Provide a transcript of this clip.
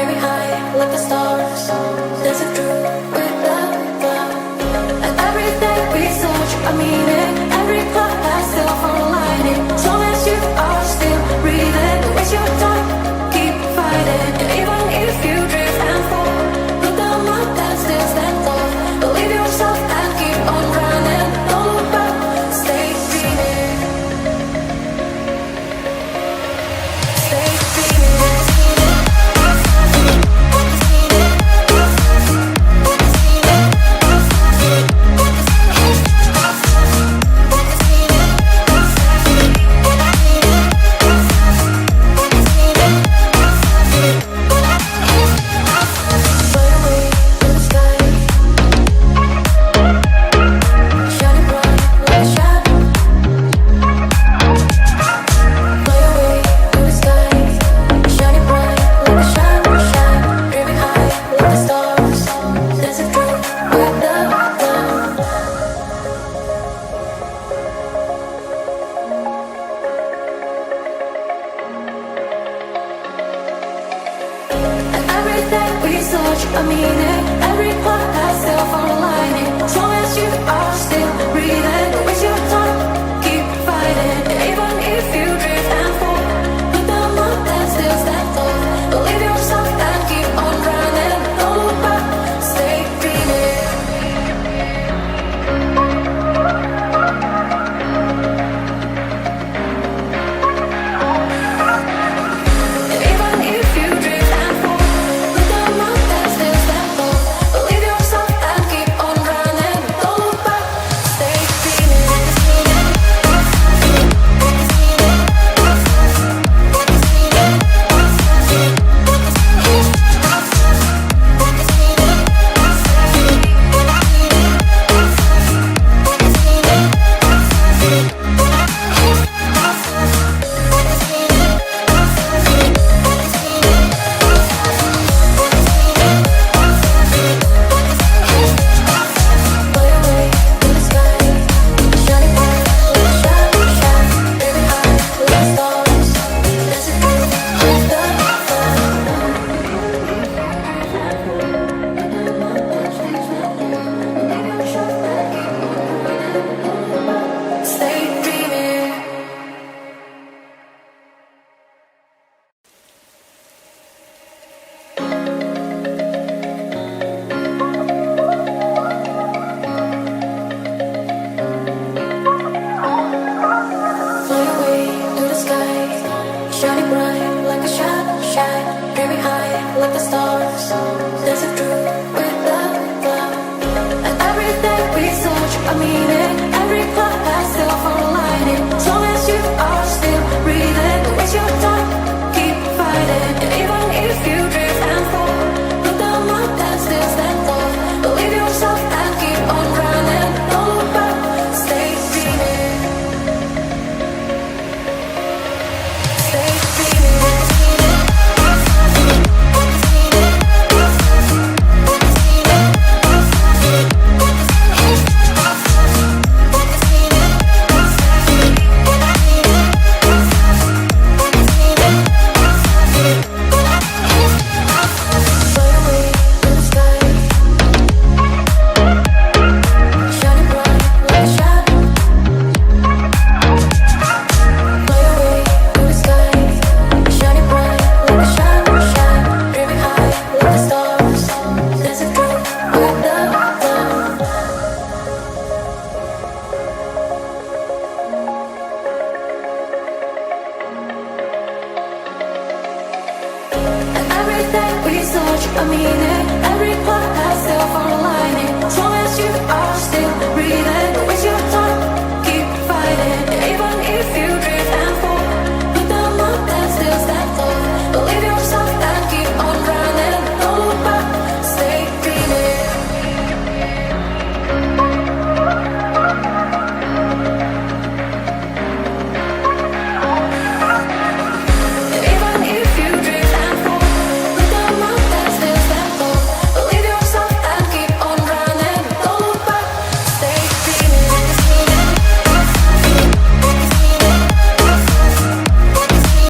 dreaming high like the stars, dancing through without cloud. And every day we search a meaning, every cloud has silver lining. As long as you are still breathing, it's your time, keep fighting. And even if you drift and fall, look down my that still stand tall. Believe yourself and keep on running. Don't look back, stay dreaming. Stay dreaming. A meaning, every part has silver lining. As long as you are still breathing, it's your time, keep fighting. And even if you drift and fall, look down on that still stand tall. Believe yourself and keep on running. Don't look back, stay dreaming. And even if you drift and fall, look down on that still stand tall. Believe yourself and keep on running. Don't look back, stay dreaming. Fly away to the sky, shining bright like a shadow shine. Dreaming high like the stars, dancing through without cloud. Stay dreaming. Fly away to the sky, shining bright like a shadow shine. Dreaming high like the stars, dancing through without cloud. And every day we search a meaning, every cloud has silver lining. As long as you are still breathing, it's your time, keep fighting. And even if you drift and fall, look down on that still stand tall. Believe yourself and keep on running. Don't look back, stay dreaming. Stay dreaming. Fly away to the sky, shining bright like a shadow. Fly away to the sky, shining bright like a shadow shine. Dreaming high like the stars, dancing through without cloud. And every day we search a meaning, every part has silver lining.